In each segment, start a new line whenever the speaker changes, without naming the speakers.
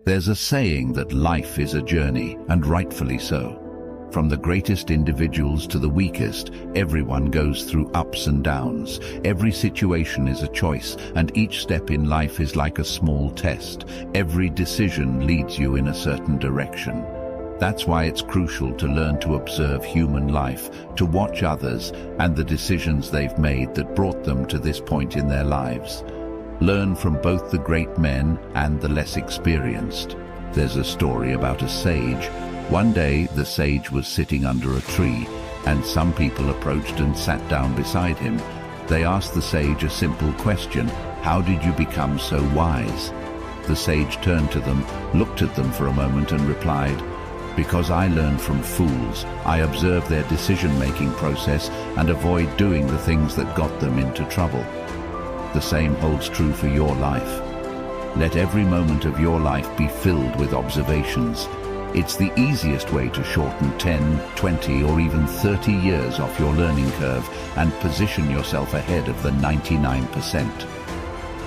There's a saying that life is a journey, and rightfully so. From the greatest individuals to the weakest, everyone goes through ups and downs. Every situation is a choice, and each step in life is like a small test. Every decision leads you in a certain direction. That's why it's crucial to learn to observe human life, to watch others and the decisions they've made that brought them to this point in their lives. Learn from both the great men and the less experienced. There's a story about a sage. One day, the sage was sitting under a tree, and some people approached and sat down beside him. They asked the sage a simple question: "How did you become so wise?" The sage turned to them, looked at them for a moment and replied, "Because I learn from fools. I observe their decision-making process and avoid doing the things that got them into trouble." The same holds true for your life. Let every moment of your life be filled with observations. It's the easiest way to shorten 10, 20, or even 30 years off your learning curve and position yourself ahead of the 99%.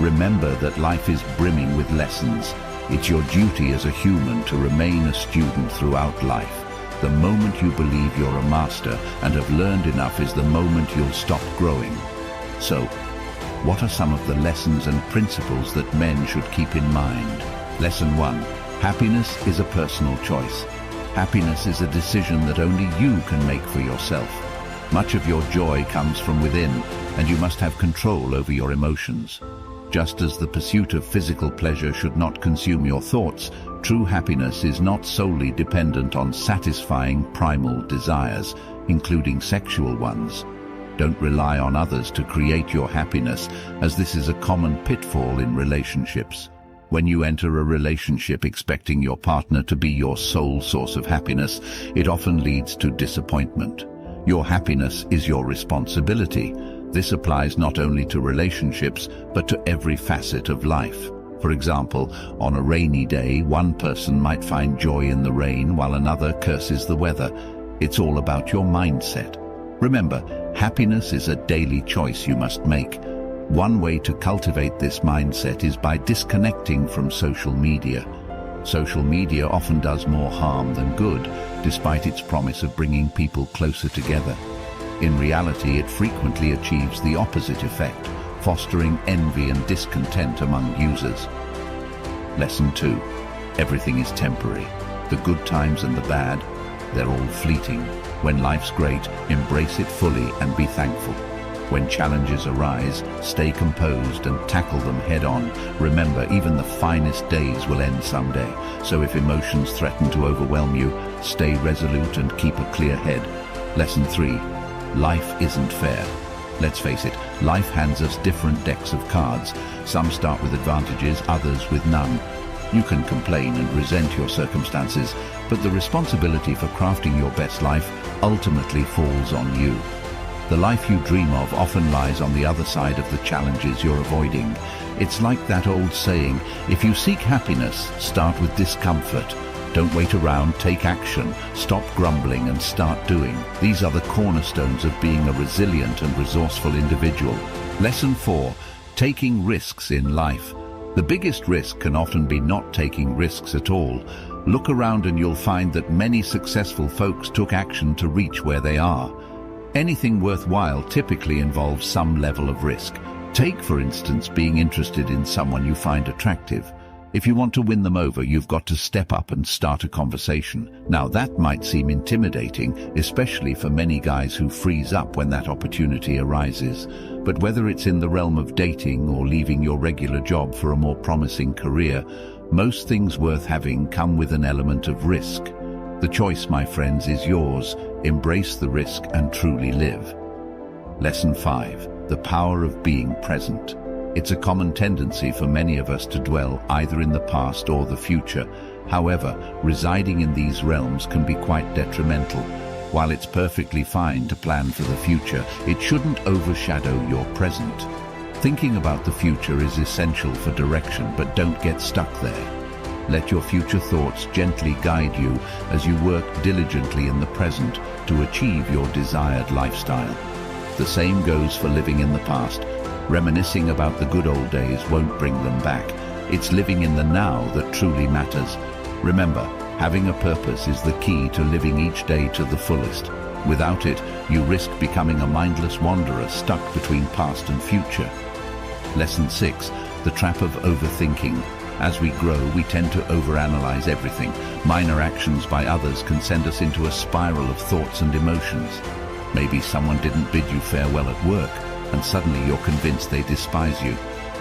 Remember that life is brimming with lessons. It's your duty as a human to remain a student throughout life. The moment you believe you're a master and have learned enough is the moment you'll stop growing. So, what are some of the lessons and principles that men should keep in mind? Lesson 1. Happiness is a personal choice. Happiness is a decision that only you can make for yourself. Much of your joy comes from within, and you must have control over your emotions. Just as the pursuit of physical pleasure should not consume your thoughts, true happiness is not solely dependent on satisfying primal desires, including sexual ones. Don't rely on others to create your happiness, as this is a common pitfall in relationships. When you enter a relationship expecting your partner to be your sole source of happiness, it often leads to disappointment. Your happiness is your responsibility. This applies not only to relationships, but to every facet of life. For example, on a rainy day, one person might find joy in the rain while another curses the weather. It's all about your mindset. Remember, happiness is a daily choice you must make. One way to cultivate this mindset is by disconnecting from social media. Social media often does more harm than good, despite its promise of bringing people closer together. In reality, it frequently achieves the opposite effect, fostering envy and discontent among users. Lesson 2. Everything is temporary. The good times and the bad, they're all fleeting. When life's great, embrace it fully and be thankful. When challenges arise, stay composed and tackle them head-on. Remember, even the finest days will end someday. So if emotions threaten to overwhelm you, stay resolute and keep a clear head. Lesson 3. Life isn't fair. Let's face it, life hands us different decks of cards. Some start with advantages, others with none. You can complain and resent your circumstances, but the responsibility for crafting your best life ultimately falls on you. The life you dream of often lies on the other side of the challenges you're avoiding. It's like that old saying, if you seek happiness, start with discomfort. Don't wait around, take action, stop grumbling and start doing. These are the cornerstones of being a resilient and resourceful individual. Lesson 4. Taking risks in life. The biggest risk can often be not taking risks at all. Look around and you'll find that many successful folks took action to reach where they are. Anything worthwhile typically involves some level of risk. Take, for instance, being interested in someone you find attractive. If you want to win them over, you've got to step up and start a conversation. Now, that might seem intimidating, especially for many guys who freeze up when that opportunity arises. But whether it's in the realm of dating or leaving your regular job for a more promising career, most things worth having come with an element of risk. The choice, my friends, is yours. Embrace the risk and truly live. Lesson 5. The power of being present. It's a common tendency for many of us to dwell either in the past or the future. However, residing in these realms can be quite detrimental. While it's perfectly fine to plan for the future, it shouldn't overshadow your present. Thinking about the future is essential for direction, but don't get stuck there. Let your future thoughts gently guide you as you work diligently in the present to achieve your desired lifestyle. The same goes for living in the past. Reminiscing about the good old days won't bring them back. It's living in the now that truly matters. Remember, having a purpose is the key to living each day to the fullest. Without it, you risk becoming a mindless wanderer stuck between past and future. Lesson 6. The trap of overthinking. As we grow, we tend to overanalyze everything. Minor actions by others can send us into a spiral of thoughts and emotions. Maybe someone didn't bid you farewell at work, and suddenly you're convinced they despise you.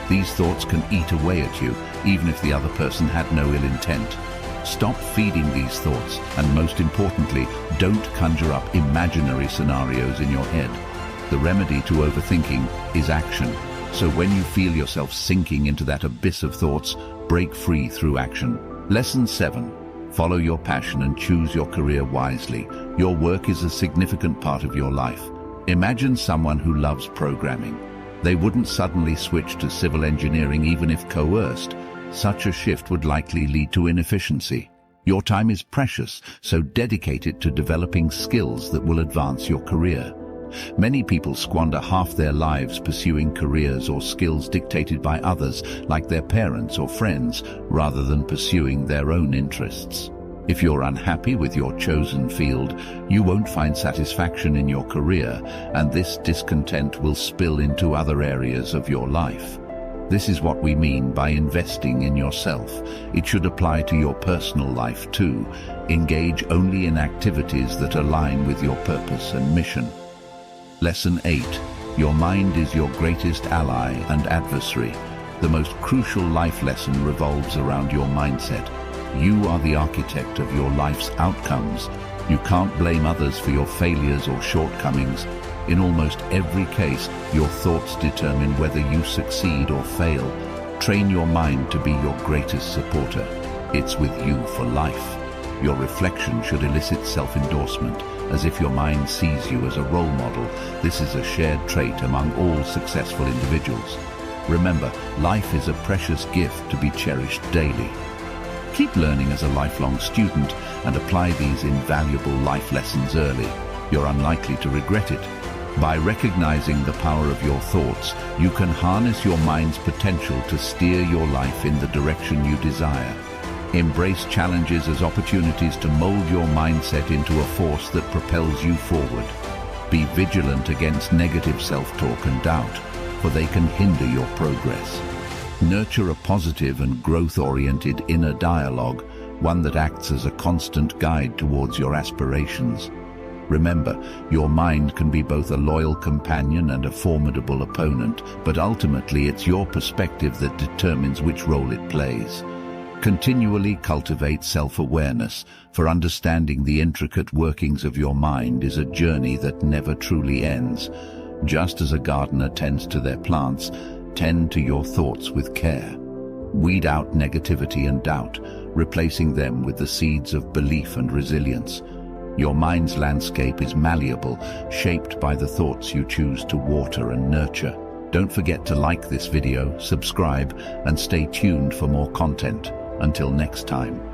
These thoughts can eat away at you, even if the other person had no ill intent. Stop feeding these thoughts, and most importantly, don't conjure up imaginary scenarios in your head. The remedy to overthinking is action. So when you feel yourself sinking into that abyss of thoughts, break free through action. Lesson 7. Follow your passion and choose your career wisely. Your work is a significant part of your life. Imagine someone who loves programming. They wouldn't suddenly switch to civil engineering even if coerced. Such a shift would likely lead to inefficiency. Your time is precious, so dedicate it to developing skills that will advance your career. Many people squander half their lives pursuing careers or skills dictated by others, like their parents or friends, rather than pursuing their own interests. If you're unhappy with your chosen field, you won't find satisfaction in your career, and this discontent will spill into other areas of your life. This is what we mean by investing in yourself. It should apply to your personal life too. Engage only in activities that align with your purpose and mission. Lesson 8. Your mind is your greatest ally and adversary. The most crucial life lesson revolves around your mindset. You are the architect of your life's outcomes. You can't blame others for your failures or shortcomings. In almost every case, your thoughts determine whether you succeed or fail. Train your mind to be your greatest supporter. It's with you for life. Your reflection should elicit self-endorsement, as if your mind sees you as a role model. This is a shared trait among all successful individuals. Remember, life is a precious gift to be cherished daily. Keep learning as a lifelong student and apply these invaluable life lessons early. You're unlikely to regret it. By recognizing the power of your thoughts, you can harness your mind's potential to steer your life in the direction you desire. Embrace challenges as opportunities to mold your mindset into a force that propels you forward. Be vigilant against negative self-talk and doubt, for they can hinder your progress. Nurture a positive and growth-oriented inner dialogue, one that acts as a constant guide towards your aspirations. Remember, your mind can be both a loyal companion and a formidable opponent, but ultimately it's your perspective that determines which role it plays. Continually cultivate self-awareness, for understanding the intricate workings of your mind is a journey that never truly ends. Just as a gardener tends to their plants, tend to your thoughts with care. Weed out negativity and doubt, replacing them with the seeds of belief and resilience. Your mind's landscape is malleable, shaped by the thoughts you choose to water and nurture. Don't forget to like this video, subscribe, and stay tuned for more content. Until next time.